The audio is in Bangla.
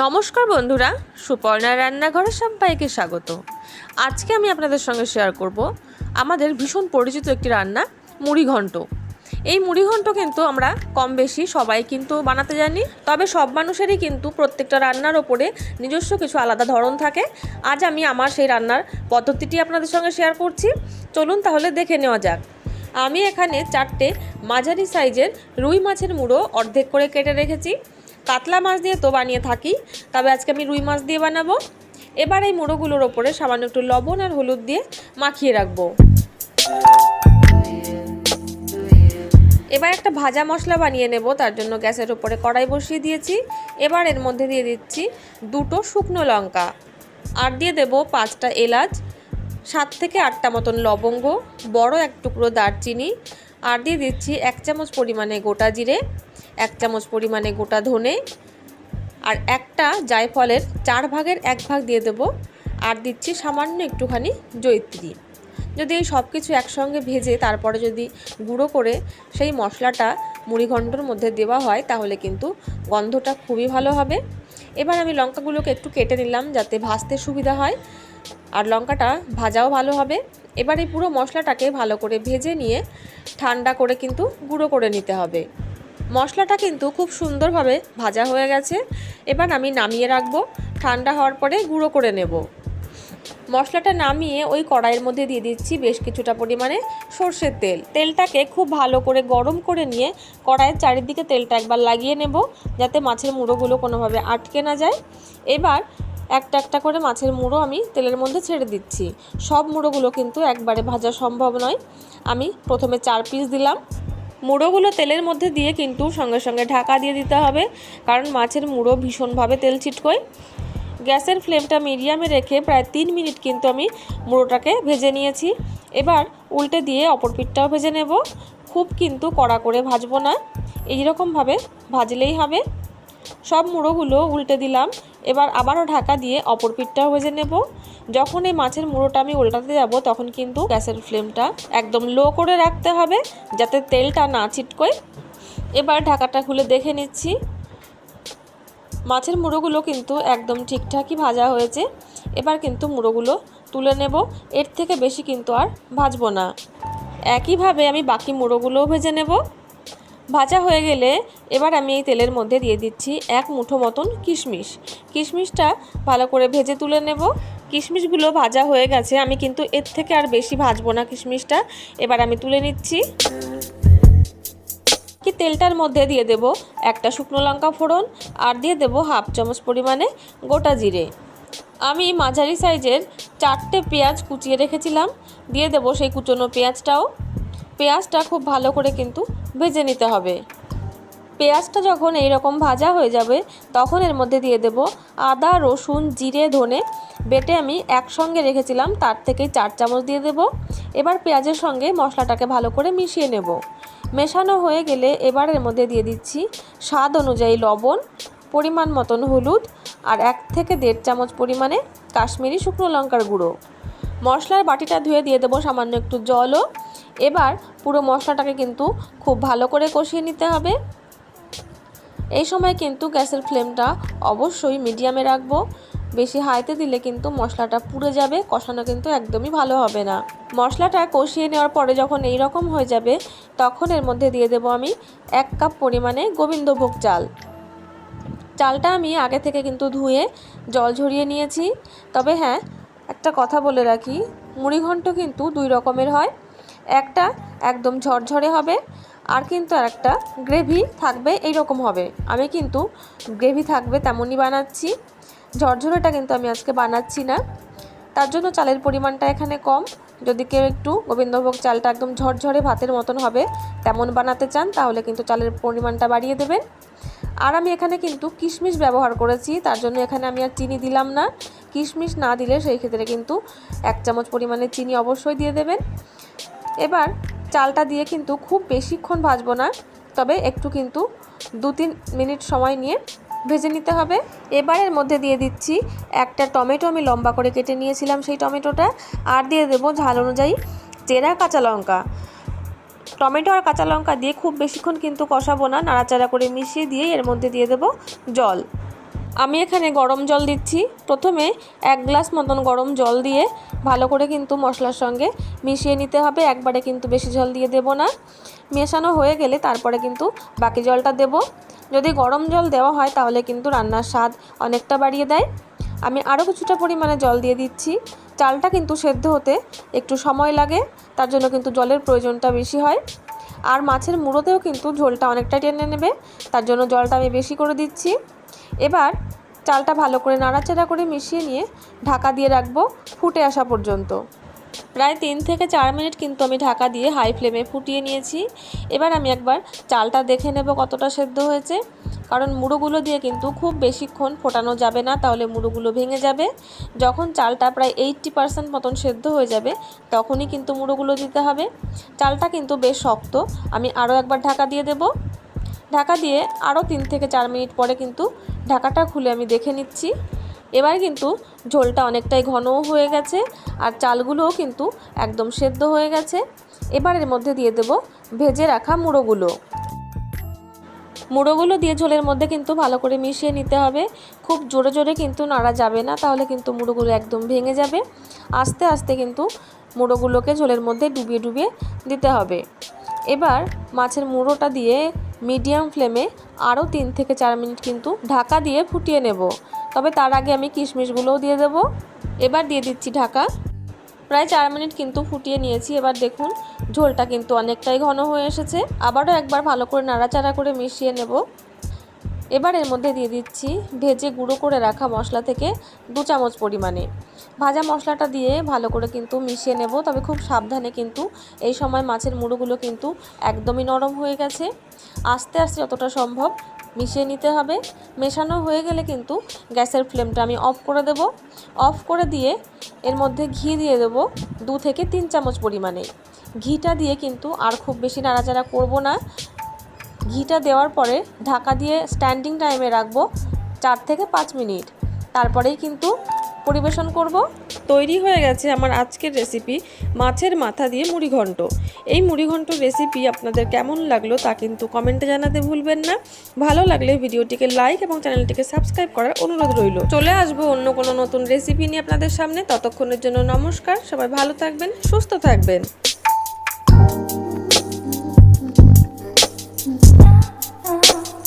নমস্কার বন্ধুরা, সুপর্ণা রান্নাঘরে সবাইকে স্বাগত। আজকে আমি আপনাদের সঙ্গে শেয়ার করব আমাদের ভীষণ পরিচিত একটি রান্না, মুড়িঘণ্ট। এই মুড়িঘণ্ট কিন্তু আমরা কম বেশি সবাই কিন্তু বানাতে জানি, তবে সব মানুষেরই কিন্তু প্রত্যেকটা রান্নার ওপরে নিজস্ব কিছু আলাদা ধরন থাকে। আজ আমি আমার সেই রান্নার পদ্ধতিটি আপনাদের সঙ্গে শেয়ার করছি। চলুন তাহলে দেখে নেওয়া যাক। আমি এখানে 4টে মাঝারি সাইজের রুই মাছের মুড়ো অর্ধেক করে কেটে রেখেছি। কাতলা মাছ দিয়ে তো বানিয়ে থাকি, তবে আজকে আমি রুই মাছ দিয়ে বানাবো। এবার এই মুড়োগুলোর ওপরে সামান্য একটু লবণ আর হলুদ দিয়ে মাখিয়ে রাখবো। এবার একটা ভাজা মশলা বানিয়ে নেব, তার জন্য গ্যাসের ওপরে কড়াই বসিয়ে দিয়েছি। এবার এর মধ্যে দিয়ে দিচ্ছি 2টো শুকনো লঙ্কা, আর দিয়ে দেব 5টা এলাচ, 7 থেকে 8টা মতন লবঙ্গ, বড় এক টুকরো দারচিনি, আর দিয়ে দিচ্ছি 1 চামচ পরিমাণে গোটা জিরে, 1 চামচ পরিমাণে গোটা ধনে, আর একটা জায়ফলের 4 ভাগের 1 ভাগ দিয়ে দেব, আর দিচ্ছি সামান্য একটুখানি জয়িত্রী। যদি এই সব কিছু একসঙ্গে ভেজে তারপরে যদি গুঁড়ো করে সেই মশলাটা মুড়িঘণ্টর মধ্যে দেওয়া হয় তাহলে কিন্তু গন্ধটা খুবই ভালো হবে। এবার আমি লঙ্কাগুলোকে একটু কেটে নিলাম যাতে ভাজতে সুবিধা হয়, আর লঙ্কাটা ভাজাও ভালো হবে। এবার এই পুরো মশলাটাকে ভালো করে ভেজে নিয়ে ঠান্ডা করে কিন্তু গুঁড়ো করে নিতে হবে। মশলাটা কিন্তু খুব সুন্দরভাবে ভাজা হয়ে গেছে। এবার আমি নামিয়ে রাখবো, ঠান্ডা হওয়ার পরে গুঁড়ো করে নেব। মশলাটা নামিয়ে ওই কড়াইয়ের মধ্যে দিয়ে দিচ্ছি বেশ কিছুটা পরিমাণে সর্ষের তেল। তেলটাকে খুব ভালো করে গরম করে নিয়ে কড়াইয়ের চারিদিকে তেলটা একবার লাগিয়ে নেব, যাতে মাছের মুড়োগুলো কোনোভাবে আটকে না যায়। এবার একটা একটা করে মাছের মুড়ো আমি তেলের মধ্যে ছেড়ে দিচ্ছি। সব মুড়োগুলো কিন্তু একবারে ভাজা সম্ভব নয়। আমি প্রথমে 4 পিস দিলাম। মুড়োগুলো তেলের মধ্যে দিয়ে কিন্তু সঙ্গে সঙ্গে ঢাকা দিয়ে দিতে হবে, কারণ মাছের মুড়ো ভীষণভাবে তেল ছিটকোয়। গ্যাসের ফ্লেমটা মিডিয়ামে রেখে প্রায় 3 মিনিট কিন্তু আমি মুড়োটাকে ভেজে নিয়েছি। এবার উল্টে দিয়ে অপর পিঠটাও ভেজে নেব। খুব কিন্তু কড়া করে ভাজবো না, এইরকমভাবে ভাজলেই হবে। সব মুড়োগুলো উল্টে দিলাম। এবার আবারও ঢাকা দিয়ে অপর পিঠটাও ভেজে নেব। যখন এই মাছের মুড়োটা আমি উল্টাতে যাব তখন কিন্তু গ্যাসের ফ্লেমটা একদম লো করে রাখতে হবে, যাতে তেলটা না ছিটকোয়। এবার ঢাকাটা খুলে দেখে নিচ্ছি, মাছের মুড়োগুলো কিন্তু একদম ঠিকঠাকই ভাজা হয়েছে। এবার কিন্তু মুড়োগুলো তুলে নেব, এর থেকে বেশি কিন্তু আর ভাজবো না। একইভাবে আমি বাকি মুড়োগুলোও ভেজে নেব। ভাজা হয়ে গেলে এবার আমি এই তেলের মধ্যে দিয়ে দিচ্ছি 1 মুঠো মতন কিশমিশ। কিশমিশটা ভালো করে ভেজে তুলে নেব। কিশমিশগুলো ভাজা হয়ে গেছে, আমি কিন্তু এর থেকে আর বেশি ভাজবো না কিশমিশটা। এবার আমি তুলে নিচ্ছি। তেলটার মধ্যে দিয়ে দেব একটা শুকনো লঙ্কা ফোড়ন, আর দিয়ে দেব 1/2 চামচ পরিমাণে গোটা জিরে। আমি মাঝারি সাইজের 4টে পেঁয়াজ কুচিয়ে রেখেছিলাম, দিয়ে দেব সেই কুচনো পেঁয়াজটাও। পেঁয়াজটা খুব ভালো করে কিন্তু ভেজে নিতে হবে। পেঁয়াজটা যখন এইরকম ভাজা হয়ে যাবে তখন এর মধ্যে দিয়ে দেব আদা, রসুন, জিরে, ধনে বেটে আমি একসঙ্গে রেখেছিলাম, তার থেকে 4 চামচ দিয়ে দেব। এবার পেঁয়াজের সঙ্গে মশলাটাকে ভালো করে মিশিয়ে নেব। মেশানো হয়ে গেলে এবার এর মধ্যে দিয়ে দিচ্ছি স্বাদ অনুযায়ী লবণ, পরিমাণ মতন হলুদ, আর 1 থেকে 1.5 চামচ পরিমাণে কাশ্মীরি শুকনো লঙ্কার গুঁড়ো। মশলার বাটিটা ধুয়ে দিয়ে দেবো সামান্য একটু জলও। এবার পুরো মশলাটাকে কিন্তু খুব ভালো করে কষিয়ে নিতে হবে। এই সময় কিন্তু গ্যাসের ফ্লেমটা অবশ্যই মিডিয়ামে রাখবো, বেশি হাইতে দিলে কিন্তু মশলাটা পুড়ে যাবে, কষানো কিন্তু একদমই ভালো হবে না। মশলাটা কষিয়ে নেওয়ার পরে যখন এই রকম হয়ে যাবে তখন এর মধ্যে দিয়ে দেব আমি 1 কাপ পরিমাণে গোবিন্দভোগ চাল। চালটা আমি আগে থেকে কিন্তু ধুয়ে জল ঝরিয়ে নিয়েছি। তবে হ্যাঁ, একটা কথা বলে রাখি, মুড়িঘণ্ট কিন্তু 2 রকমের হয়। একটা একদম ঝরঝরে হবে, আর কিন্তু আরেকটা গ্রেভি থাকবে এই রকম হবে। আমি কিন্তু গ্রেভি থাকবে তেমনই বানাচ্ছি, ঝরঝরেটা কিন্তু আমি আজকে বানাচ্ছি না। তার জন্য চালের পরিমাণটা এখানে কম। যদি কেউ একটু গোবিন্দভোগ চালটা একদম ঝরঝরে ভাতের মতন হবে তেমন বানাতে চান তাহলে কিন্তু চালের পরিমাণটা বাড়িয়ে দেবেন। আর আমি এখানে কিন্তু কিশমিশ ব্যবহার করেছি, তার জন্য এখানে আমি আর চিনি দিলাম না। কিশমিশ না দিলে সেই ক্ষেত্রে কিন্তু 1 চামচ পরিমাণে চিনি অবশ্যই দিয়ে দেবেন। এবার চালটা দিয়ে কিন্তু খুব বেশিক্ষণ ভাজবো না, তবে একটু কিন্তু 2-3 মিনিট সময় নিয়ে ভেজে নিতে হবে। এবার এর মধ্যে দিয়ে দিচ্ছি একটা টমেটো, আমি লম্বা করে কেটে নিয়েছিলাম সেই টমেটোটা, আর দিয়ে দেবো ঝাল অনুযায়ী চেরা কাঁচা লঙ্কা। টমেটো আর কাঁচা লঙ্কা দিয়ে খুব বেশিক্ষণ কিন্তু কষাবো না, নাড়াচাড়া করে মিশিয়ে দিয়ে এর মধ্যে দিয়ে দেবো জল। আমি এখানে গরম জল দিচ্ছি। প্রথমে 1 গ্লাস মতন গরম জল দিয়ে ভালো করে কিন্তু মশলার সঙ্গে মিশিয়ে নিতে হবে। একবারে কিন্তু বেশি জল দিয়ে দেব না। মেশানো হয়ে গেলে তারপরে কিন্তু বাকি জলটা দেব। যদি গরম জল দেওয়া হয় তাহলে কিন্তু রান্নার স্বাদ অনেকটা বাড়িয়ে দেয়। আমি আরও কিছুটা পরিমাণে জল দিয়ে দিচ্ছি। চালটা কিন্তু সেদ্ধ হতে একটু সময় লাগে, তার জন্য কিন্তু জলের প্রয়োজনটা বেশি হয়। আর মাছের মুড়োতেও কিন্তু ঝোলটা অনেকটা টেনে নেবে, তার জন্য জলটা আমি বেশি করে দিচ্ছি। এবার চালটা ভালো করে নাড়াচাড়া করে মিশিয়ে নিয়ে ঢাকা দিয়ে রাখবো ফুটে আসা পর্যন্ত। প্রায় 3 থেকে 4 মিনিট কিন্তু আমি ঢাকা দিয়ে হাই ফ্লেমে ফুটিয়ে নিয়েছি। এবার আমি একবার চালটা দেখে নেব কতটা সেদ্ধ হয়েছে, কারণ মুড়োগুলো দিয়ে কিন্তু খুব বেশিক্ষণ ফোটানো যাবে না, তাহলে মুড়োগুলো ভেঙে যাবে। যখন চালটা প্রায় 80% মতন সেদ্ধ হয়ে যাবে তখনই কিন্তু মুড়োগুলো দিতে হবে। চালটা কিন্তু বেশ শক্ত। আমি আরও একবার ঢাকা দিয়ে দেব। ঢাকা দিয়ে আরও 3 থেকে 4 মিনিট পরে কিন্তু ঢাকাটা খুলে আমি দেখে নিচ্ছি। এবার কিন্তু ঝোলটা অনেকটাই ঘনও হয়ে গেছে আর চালগুলোও কিন্তু একদম সেদ্ধ হয়ে গেছে। এবার এর মধ্যে দিয়ে দেব ভেজে রাখা মুড়োগুলো দিয়ে ঝোলের মধ্যে কিন্তু ভালো করে মিশিয়ে নিতে হবে। খুব জোরে জোরে কিন্তু নাড়া যাবে না, তাহলে কিন্তু মুড়োগুলো একদম ভেঙে যাবে। আস্তে আস্তে কিন্তু মুড়োগুলোকে ঝোলের মধ্যে ডুবিয়ে ডুবিয়ে দিতে হবে। এবার মাছের মুড়োটা দিয়ে মিডিয়াম ফ্লেমে আরও 3 থেকে 4 মিনিট কিন্তু ঢাকা দিয়ে ফুটিয়ে নেব। তবে তার আগে আমি কিশমিশগুলোও দিয়ে দেব। এবার দিয়ে দিচ্ছি ঢাকা। প্রায় 4 মিনিট কিন্তু ফুটিয়ে নিয়েছি। এবার দেখুন ঝোলটা কিন্তু অনেকটাই ঘন হয়ে এসেছে। আবারও একবার ভালো করে নাড়াচাড়া করে মিশিয়ে নেব। এবার এর মধ্যে দিয়ে দিচ্ছি ভেজে গুঁড়ো করে রাখা মশলা থেকে 2 চামচ পরিমাণে। ভাজা মশলাটা দিয়ে ভালো করে কিন্তু মিশিয়ে নেব। তবে খুব সাবধানে, কিন্তু এই সময় মাছের মুড়োগুলো কিন্তু একদমই নরম হয়ে গেছে। আস্তে আস্তে যতটা সম্ভব মিশিয়ে নিতে হবে। মেশানো হয়ে গেলে কিন্তু গ্যাসের ফ্লেমটা আমি অফ করে দেব। অফ করে দিয়ে এর মধ্যে ঘি দিয়ে দেব 2 থেকে 3 চামচ পরিমাণে। ঘিটা দিয়ে কিন্তু আর খুব বেশি নাড়াচাড়া করব না। ঘিটা দেওয়ার পরে ঢাকা দিয়ে স্ট্যান্ডিং টাইমে রাখবো 4 থেকে 5 মিনিট। তারপরেই কিন্তু পরিবেশন করব। তৈরি হয়ে গেছে আমার আজকের রেসিপি মাছের মাথা দিয়ে মুড়িঘণ্ট। এই মুড়িঘণ্ট রেসিপি আপনাদের কেমন লাগলো তা কিন্তু কমেন্টে জানাতে ভুলবেন না। ভালো লাগলে ভিডিওটিকে লাইক এবং চ্যানেলটিকে সাবস্ক্রাইব করার অনুরোধ রইল। চলে আসবো অন্য কোনো নতুন রেসিপি নিয়ে আপনাদের সামনে। ততক্ষণের জন্য নমস্কার। সবাই ভালো থাকবেন, সুস্থ থাকবেন।